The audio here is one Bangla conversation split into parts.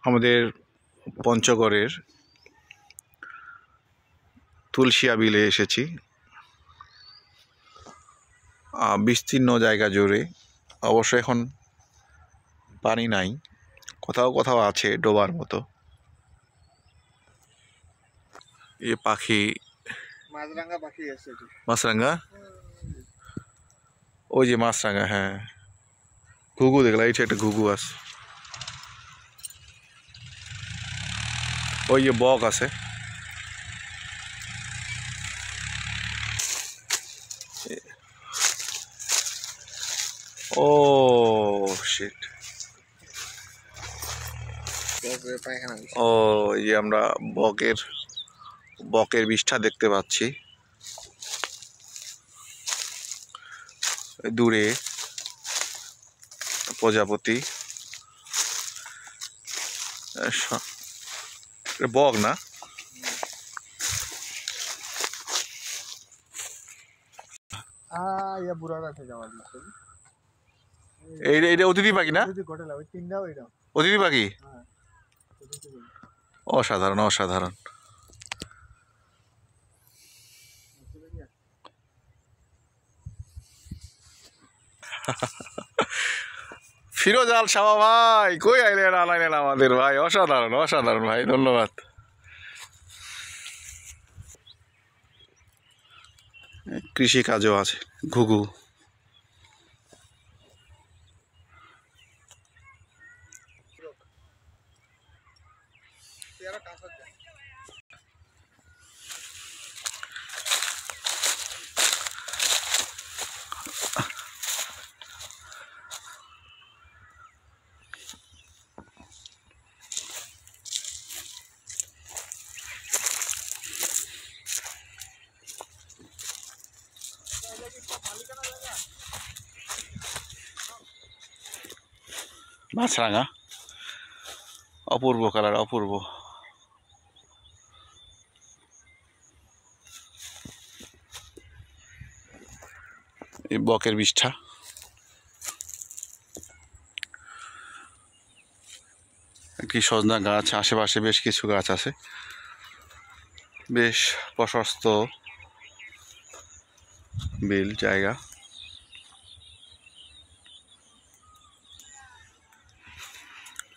আমাদের পঞ্চগড়ের তুলসিয়া বিলে এসেছি। বিস্তীর্ণ জায়গা জুড়ে, অবশ্য এখন পানি নাই, কোথাও কোথাও আছে ডোবার মতো। এ পাখি মাছরাঙা পাখি আছে, মাছরাঙা, ওই যে মাছরাঙা, হ্যাঁ ঘুঘু দেখলাম, এইটা একটা ঘুঘু আছে, ওই যে বক আছে। ও শিট, ও এই যে আমরা বকের বিষ্ঠা দেখতে পাচ্ছি দূরে। প্রজাপতি, বক না, এইটা অতিথি পাখি না? অতিথি পাখি, অসাধারণ অসাধারণ। ফিরোজ আল শামা ভাই, কই আইলেন আনাইলেন আমাদের ভাই, অসাধারণ অসাধারণ ভাই, ধন্যবাদ। কৃষি কাজও আছে, ঘুঘু। মাছরাঙা, অপূর্ব কালার, অপূর্ব। এই বকের বিষ্ঠা, একটি সজনা গাছ, আশেপাশে বেশ কিছু গাছ আছে, বেশ প্রশস্ত বিল জায়গা।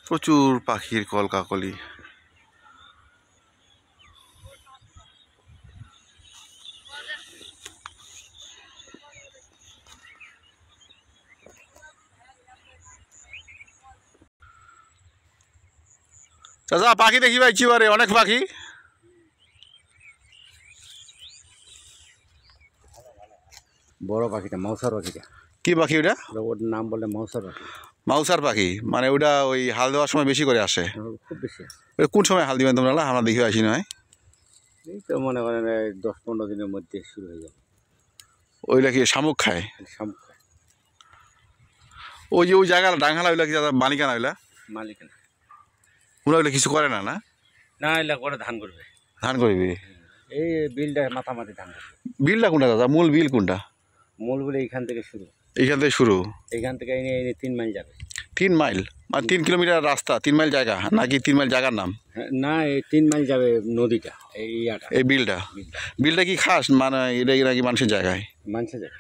প্রচুর পাখির কলকাকলি। চাচা পাখি দেখি ভাই, কি বারে অনেক পাখি। বড় পাখিটা মাউসার পাখিটা। কি পাখি ওটা? ওর নাম বলে মাউসার পাখি। মাউসার পাখি মানে ওটা ওই হাল দেওয়ার সময় বেশি করে আসে? খুব বেশি আসে। কোন সময় হাল দিবেন তোমরা? আমরা দেখি আসি নয়, এই তো মনে করেন 10-15 দিনের মধ্যে শুরু হয়ে যাবে। ওইটা কি শামুক খায়? শামুক খায়। ওই যে ওই জায়গা ডাঙ্গালা, ওইলা কি মালিকানা? ওইলা মালিকানা। ওরা ওইলা কিছু করে না? না না, এলা করে ধান করবে। ধান করবি? এই বিলটা মাথামাতি ধান করবে। বিলটা কোনটা দাদা? মূল বিল কোনটা? মূল বলে এইখান থেকে শুরু। এইখান থেকে শুরু? এইখান থেকে 3 মাইল যাবে। 3 মাইল মানে 3 কিলোমিটার রাস্তা, 3 মাইল জায়গা নাকি 3 মাইল জায়গার নাম? না, এই 3 মাইল যাবে নদীটা, এই বিলটা। বিলটা কি খাস মানে এটা নাকি মানুষের জায়গায়? মানুষের জায়গা।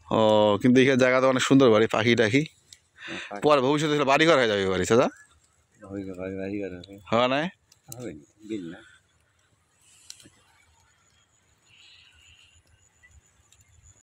ও, কিন্তু এইখানে জায়গা তো অনেক সুন্দর, বাড়ি পাখি টাখি, পরে ভবিষ্যতে বাড়ি ঘর হয়ে যাবে বাড়ি। দাদা বাড়ি ঘর হওয়া নাই? হবে বিল না।